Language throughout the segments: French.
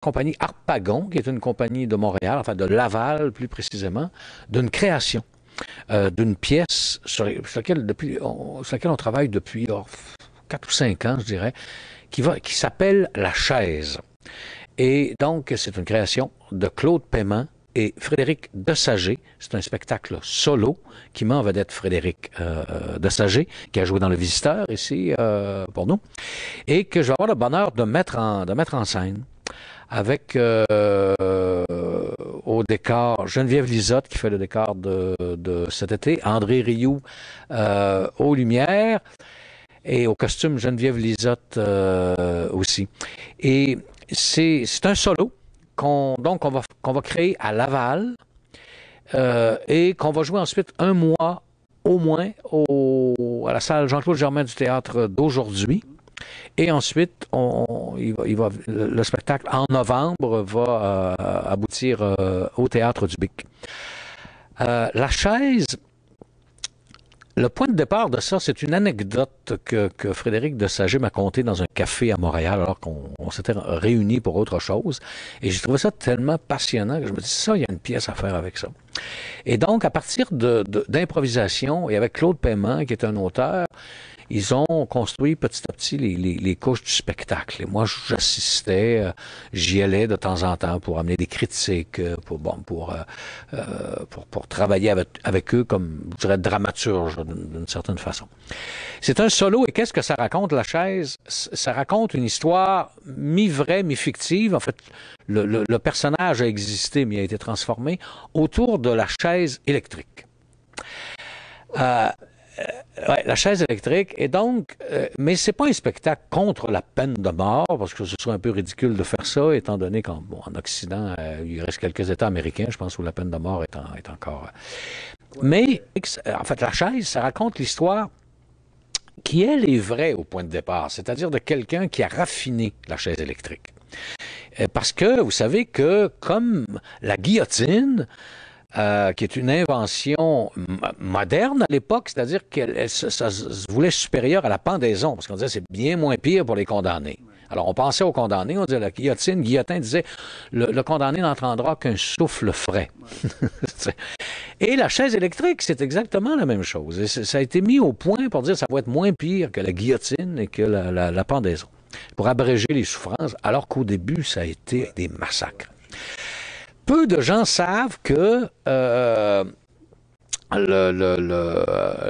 compagnie Harpagon, qui est une compagnie de Montréal, enfin de Laval plus précisément, d'une création, d'une pièce sur laquelle on travaille depuis 4 ou 5 ans, je dirais, qui s'appelle La Chaise. Et donc, c'est une création de Claude Paiement et Frédéric Desager. C'est un spectacle solo qui met en vedette Frédéric Desager, qui a joué dans Le Visiteur ici pour nous, et que je vais avoir le bonheur de mettre en scène avec au décor Geneviève Lizotte qui fait le décor de cet été, André Rioux aux lumières et au costume Geneviève Lizotte aussi. Et c'est un solo qu'on va créer à Laval et qu'on va jouer ensuite un mois au moins à la salle Jean-Claude Germain du théâtre d'aujourd'hui. Et ensuite, le spectacle en novembre va aboutir au théâtre du Bic. La chaise, le point de départ de ça, c'est une anecdote que Frédéric Desager m'a contée dans un café à Montréal alors qu'on s'était réunis pour autre chose. Et j'ai trouvé ça tellement passionnant que je me dis, ça, il y a une pièce à faire avec ça. Et donc, à partir d'improvisation, et avec Claude Paiement, qui est un auteur, ils ont construit petit à petit les couches du spectacle. Et moi, j'assistais, j'y allais de temps en temps pour amener des critiques, pour travailler avec eux comme, je dirais, dramaturge d'une certaine façon. C'est un solo, et qu'est-ce que ça raconte, La Chaise? Ça raconte une histoire mi-vraie, mi-fictive. En fait, le personnage a existé, mais il a été transformé autour de la chaise électrique. Ouais, la chaise électrique. Et donc, mais c'est pas un spectacle contre la peine de mort, parce que ce serait un peu ridicule de faire ça, étant donné qu'en Occident, il reste quelques États américains, je pense, où la peine de mort est encore. Mais, en fait, la chaise, ça raconte l'histoire qui, elle, est vraie au point de départ, c'est-à-dire de quelqu'un qui a raffiné la chaise électrique. Parce que, vous savez que, comme la guillotine, qui est une invention moderne à l'époque, c'est-à-dire qu'elle ça se voulait supérieure à la pendaison, parce qu'on disait c'est bien moins pire pour les condamnés. Alors on pensait aux condamnés, on disait la guillotine, Guillotin disait le condamné n'entendra qu'un souffle frais. Et la chaise électrique, c'est exactement la même chose. Et ça a été mis au point pour dire que ça va être moins pire que la guillotine et que la pendaison, pour abréger les souffrances, alors qu'au début, ça a été des massacres. Peu de gens savent que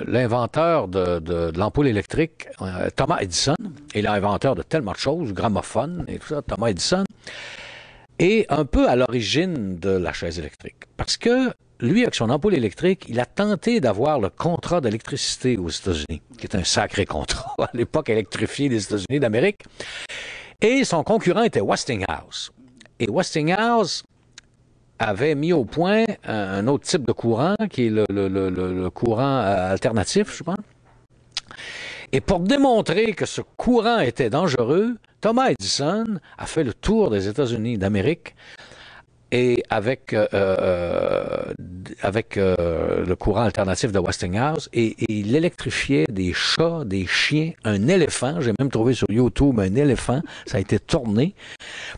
l'inventeur de l'ampoule électrique, Thomas Edison, est l'inventeur de tellement de choses, gramophone et tout ça, Thomas Edison, est un peu à l'origine de la chaise électrique. Parce que lui, avec son ampoule électrique, il a tenté d'avoir le contrat d'électricité aux États-Unis, qui est un sacré contrat à l'époque électrifié des États-Unis d'Amérique. Et son concurrent était Westinghouse. Et Westinghouse avait mis au point un autre type de courant, qui est le courant alternatif, je pense. Et pour démontrer que ce courant était dangereux, Thomas Edison a fait le tour des États-Unis d'Amérique et avec le courant alternatif de Westinghouse, et il électrifiait des chats, des chiens, un éléphant. J'ai même trouvé sur YouTube un éléphant, ça a été tourné,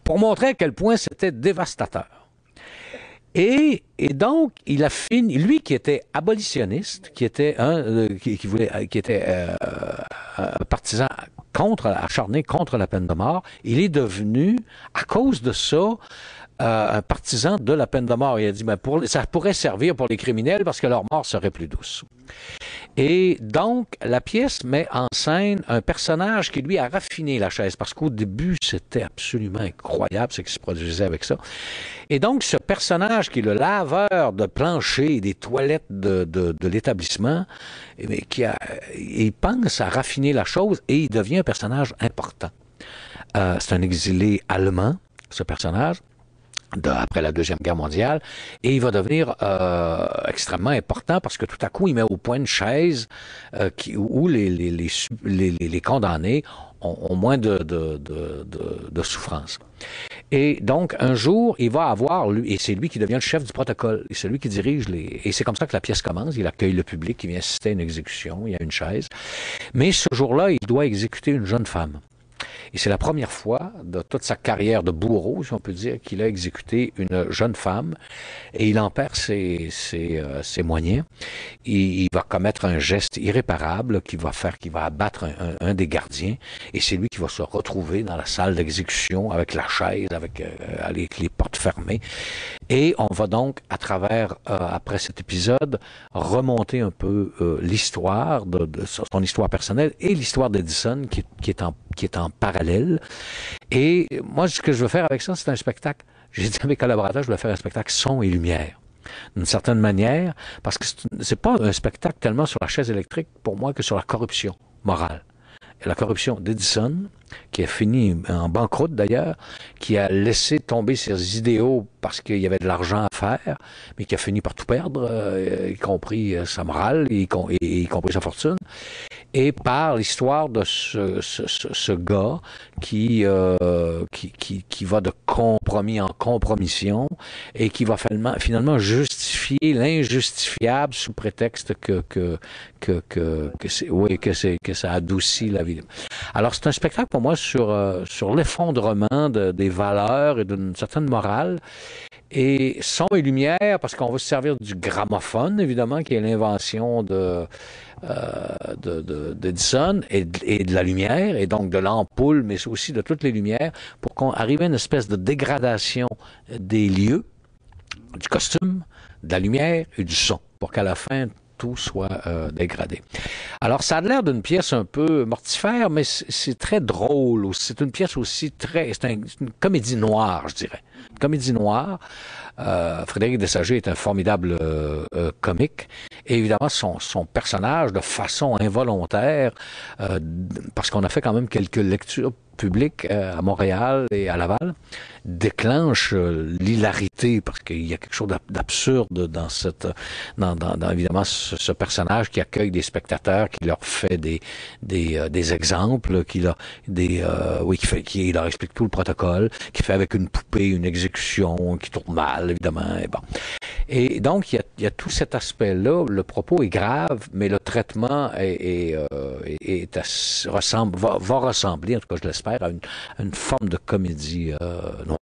pour montrer à quel point c'était dévastateur. Et donc, il a fini, lui qui était abolitionniste, qui était un partisan acharné contre la peine de mort, il est devenu, à cause de ça, un partisan de la peine de mort. Il a dit, mais ça pourrait servir pour les criminels parce que leur mort serait plus douce. Et donc, la pièce met en scène un personnage qui, lui, a raffiné la chaise, parce qu'au début, c'était absolument incroyable ce qui se produisait avec ça. Et donc, ce personnage qui est le laveur de plancher et des toilettes de l'établissement, il pense à raffiner la chose et il devient un personnage important. C'est un exilé allemand, ce personnage, après la Deuxième Guerre mondiale, et il va devenir extrêmement important parce que tout à coup, il met au point une chaise où les condamnés ont moins de souffrance. Et donc, un jour, il va avoir, lui, et c'est lui qui devient le chef du protocole, et c'est lui qui dirige et c'est comme ça que la pièce commence. Il accueille le public qui vient assister à une exécution, il y a une chaise. Mais ce jour-là, il doit exécuter une jeune femme. Et c'est la première fois de toute sa carrière de bourreau, si on peut dire, qu'il a exécuté une jeune femme et il en perd ses moyens. Il va commettre un geste irréparable qui va abattre un des gardiens et c'est lui qui va se retrouver dans la salle d'exécution avec la chaise, avec les portes fermées. Et on va donc, après cet épisode, remonter un peu l'histoire de son histoire personnelle et l'histoire d'Edison qui est en parallèle. Et moi, ce que je veux faire avec ça, c'est un spectacle. J'ai dit à mes collaborateurs, je voulais faire un spectacle son et lumière. D'une certaine manière, parce que c'est pas un spectacle tellement sur la chaise électrique pour moi que sur la corruption morale. Et la corruption d'Edison, qui a fini en banqueroute d'ailleurs, qui a laissé tomber ses idéaux parce qu'il y avait de l'argent à faire, mais qui a fini par tout perdre, y compris sa morale, y compris sa fortune, et par l'histoire de ce gars qui va de compromis en compromission et qui va finalement justifier l'injustifiable sous prétexte que ça adoucit la vie. Alors c'est un spectacle pour moi sur l'effondrement des valeurs et d'une certaine morale. Et son et lumière, parce qu'on va se servir du gramophone, évidemment, qui est l'invention d'Edison, et de la lumière, et donc de l'ampoule, mais aussi de toutes les lumières, pour qu'on arrive à une espèce de dégradation des lieux, du costume, de la lumière et du son, pour qu'à la fin, tout soit dégradé. Alors, ça a l'air d'une pièce un peu mortifère, mais c'est très drôle. C'est une pièce aussi c'est une comédie noire, je dirais. Une comédie noire. Frédéric Desager est un formidable comique. Et évidemment, son personnage, de façon involontaire, parce qu'on a fait quand même quelques lectures publiques à Montréal et à Laval, déclenche l'hilarité parce qu'il y a quelque chose d'absurde dans évidemment ce personnage qui accueille des spectateurs, qui leur fait des exemples, qui leur explique tout le protocole, qui fait avec une poupée une exécution qui tourne mal évidemment. Et donc il y a tout cet aspect-là. Le propos est grave, mais le traitement va ressembler, en tout cas je l'espère, à une forme de comédie noire.